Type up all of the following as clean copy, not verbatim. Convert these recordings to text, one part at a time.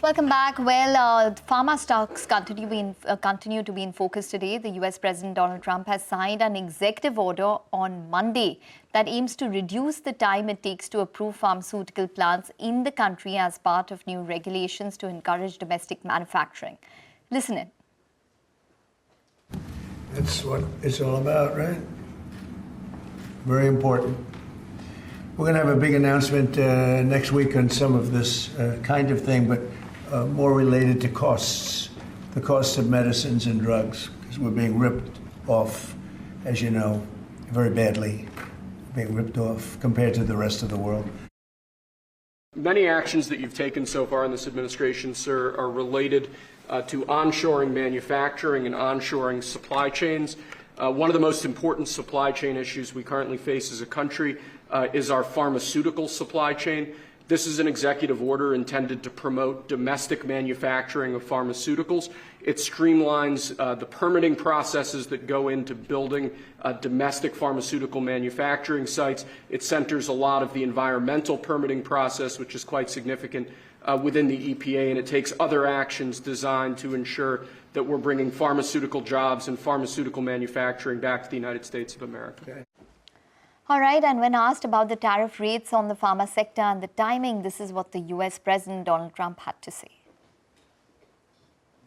Welcome back. Well, pharma stocks continue to be in focus today. The US President Donald Trump has signed an executive order on Monday that aims to reduce the time it takes to approve pharmaceutical plants in the country as part of new regulations to encourage domestic manufacturing. Listen in. That's what it's all about, right? Very important. We're going to have a big announcement next week on some of this kind of thing, but more related to costs, the costs of medicines and drugs, because we're being ripped off, as you know, very badly, being ripped off compared to the rest of the world. Many actions that you've taken so far in this administration, sir, are related to onshoring manufacturing and onshoring supply chains. One of the most important supply chain issues we currently face as a country is our pharmaceutical supply chain. This is an executive order intended to promote domestic manufacturing of pharmaceuticals. It streamlines the permitting processes that go into building domestic pharmaceutical manufacturing sites. It centers a lot of the environmental permitting process, which is quite significant within the EPA, and it takes other actions designed to ensure that we're bringing pharmaceutical jobs and pharmaceutical manufacturing back to the United States of America. Okay. All right, and when asked about the tariff rates on the pharma sector and the timing, this is what the US President Donald Trump had to say.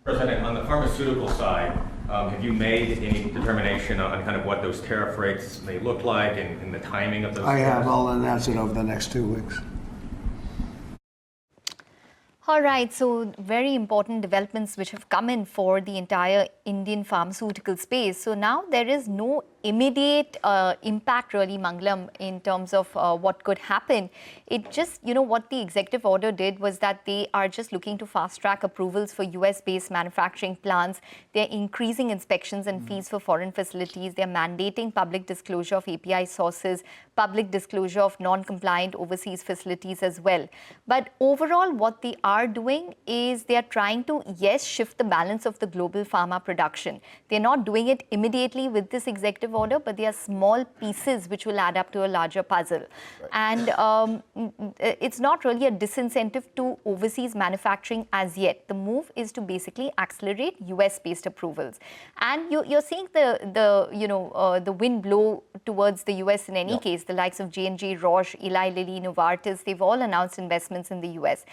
President, on the pharmaceutical side, have you made any determination on kind of what those tariff rates may look like and the timing of those? I have. I'll announce it over the next 2 weeks. All right, so very important developments which have come in for the entire Indian pharmaceutical space. So now there is no immediate impact really, Mangalam, in terms of what could happen. It just, what the executive order did was that they are just looking to fast track approvals for US-based manufacturing plants. They're increasing inspections and fees for foreign facilities. They're mandating public disclosure of API sources, public disclosure of non-compliant overseas facilities as well. But overall, what they are doing is they are trying to, yes, shift the balance of the global pharma production. They're not doing it immediately with this executive order, but they are small pieces which will add up to a larger puzzle. Right. And it's not really a disincentive to overseas manufacturing as yet. The move is to basically accelerate US-based approvals. And you're seeing the wind blow towards the US in any case. The likes of J&J, Roche, Eli Lilly, Novartis, they've all announced investments in the US.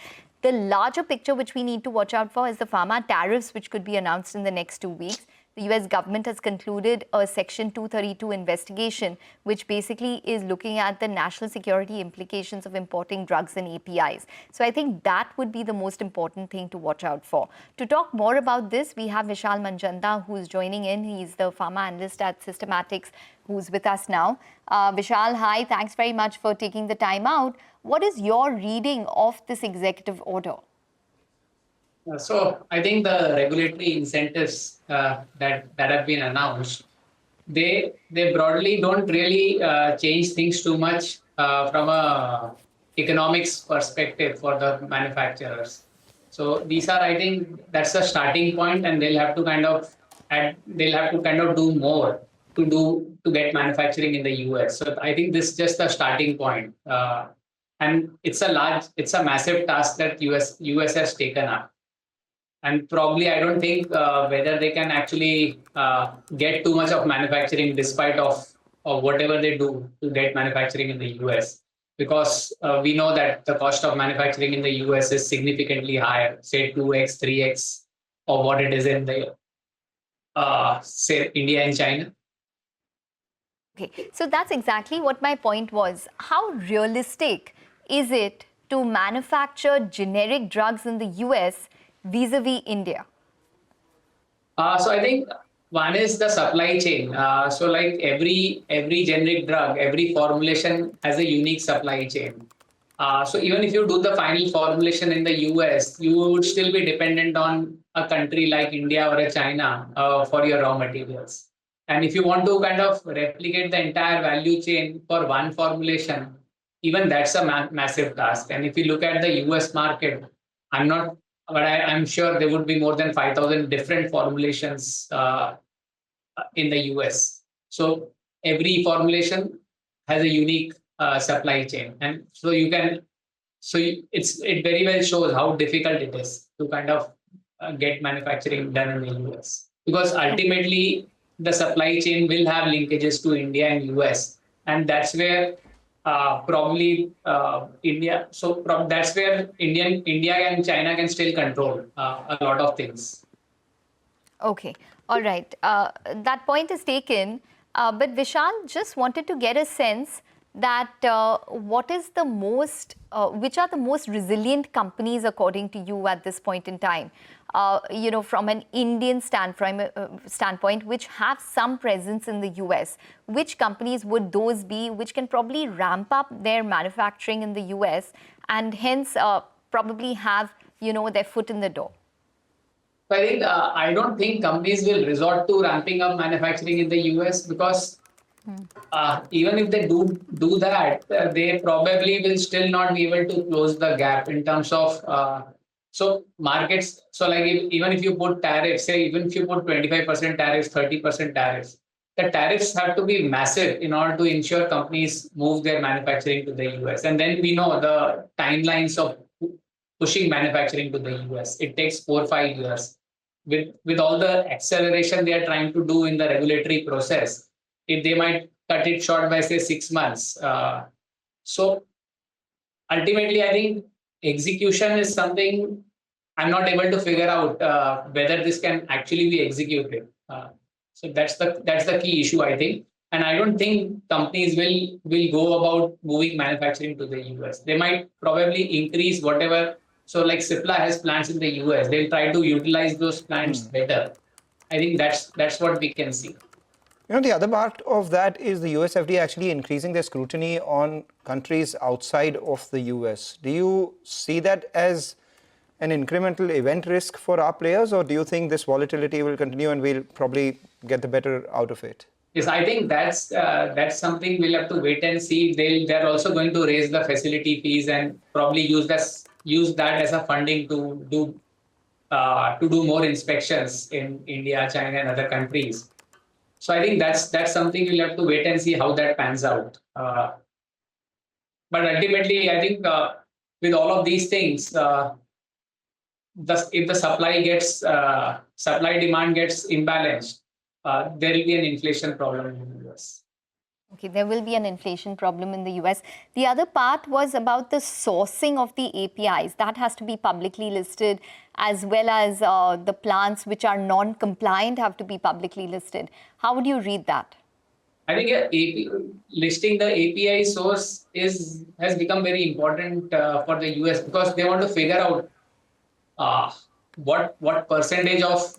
The larger picture which we need to watch out for is the pharma tariffs, which could be announced in the next 2 weeks. The US government has concluded a Section 232 investigation, which basically is looking at the national security implications of importing drugs and APIs. So I think that would be the most important thing to watch out for. To talk more about this, we have Vishal Manchanda, who's joining in. He's the pharma analyst at Systematix, who's with us now. Vishal, hi. Thanks very much for taking the time out. What is your reading of this executive order? So I think the regulatory incentives that have been announced, they broadly don't really change things too much from a economics perspective for the manufacturers. So these are, I think, that's the starting point, and they'll have to kind of do more to get manufacturing in the US. So I think this is just the starting point, and it's a massive task that US has taken up. And probably, I don't think whether they can actually get too much of manufacturing despite of whatever they do to get manufacturing in the US. Because we know that the cost of manufacturing in the US is significantly higher, say 2x, 3x of what it is in the, say, India and China. Okay, so that's exactly what my point was. How realistic is it to manufacture generic drugs in the US vis-a-vis India? So I think one is the supply chain. So like every generic drug, every formulation has a unique supply chain. So even if you do the final formulation in the US, you would still be dependent on a country like India or a China for your raw materials. And if you want to kind of replicate the entire value chain for one formulation, even that's a massive task. And if you look at the US market, but I'm sure there would be more than 5,000 different formulations in the US. So every formulation has a unique supply chain. And so you can So it very well shows how difficult it is to kind of get manufacturing done in the US, because ultimately the supply chain will have linkages to India and US, and that's where probably India. So that's where India and China can still control a lot of things. Okay, all right. That point is taken. But Vishal, just wanted to get a sense that which are the most resilient companies according to you at this point in time? From an Indian standpoint, which have some presence in the US, which companies would those be, which can probably ramp up their manufacturing in the US and hence probably have, their foot in the door? So I think I don't think companies will resort to ramping up manufacturing in the US, because even if they do that, they probably will still not be able to close the gap in terms of so markets. So like even if you put tariffs, say even if you put 25% tariffs, 30% tariffs, the tariffs have to be massive in order to ensure companies move their manufacturing to the US. And then we know the timelines of pushing manufacturing to the US. It takes 4 or 5 years. With all the acceleration they are trying to do in the regulatory process, if they might cut it short by say 6 months. So ultimately, I think execution is something I'm not able to figure out whether this can actually be executed. So that's the key issue, I think. And I don't think companies will go about moving manufacturing to the US. They might probably increase whatever. So like Cipla has plants in the US, they'll try to utilize those plants better. I think that's what we can see. The other part of that is the US FDA actually increasing their scrutiny on countries outside of the US. Do you see that as an incremental event risk for our players, or do you think this volatility will continue and we'll probably get the better out of it? Yes, I think that's something we'll have to wait and see. They're also going to raise the facility fees and probably use that as a funding to do more inspections in India, China, and other countries. So I think that's something we'll have to wait and see how that pans out. But ultimately, I think with all of these things, if the supply demand gets imbalanced, there will be an inflation problem in the US. Okay, there will be an inflation problem in the US. The other part was about the sourcing of the APIs. That has to be publicly listed, as well as the plants which are non-compliant have to be publicly listed. How would you read that? I think listing the API source has become very important for the US, because they want to figure out what percentage of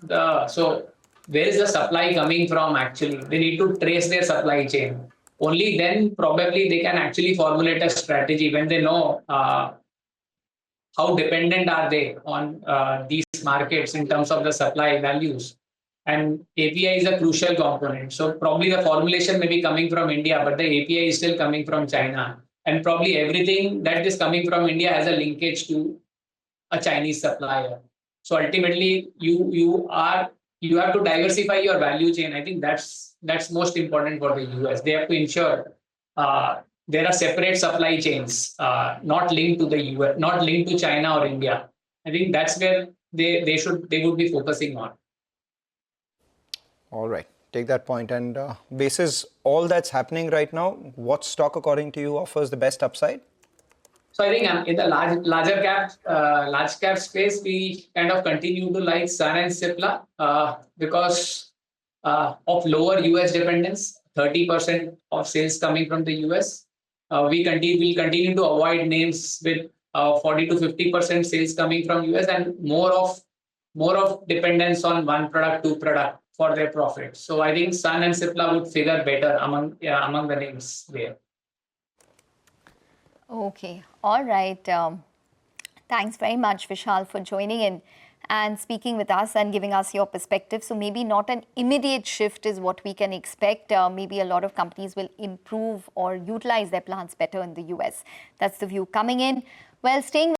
where is the supply coming from actually. They need to trace their supply chain. Only then probably they can actually formulate a strategy when they know how dependent are they on these markets in terms of the supply values. And API is a crucial component. So probably the formulation may be coming from India, but the API is still coming from China. And probably everything that is coming from India has a linkage to a Chinese supplier. So ultimately, you have to diversify your value chain. I think that's most important for the US. They have to ensure there are separate supply chains, not linked to the US, not linked to China or India. I think that's where they would be focusing on. All right, take that point. And basis all that's happening right now, what stock, according to you, offers the best upside? So I think in the large cap space, we kind of continue to like Sun and Cipla because of lower US dependence, 30% of sales coming from the US. We'll continue to avoid names with 40 to 50% sales coming from US, and more of dependence on one product, two product for their profit. So I think Sun and Cipla would figure better among the names there. Okay, all right. Thanks very much, Vishal, for joining in and speaking with us and giving us your perspective. So maybe not an immediate shift is what we can expect. Maybe a lot of companies will improve or utilize their plants better in the US. That's the view coming in. Well, staying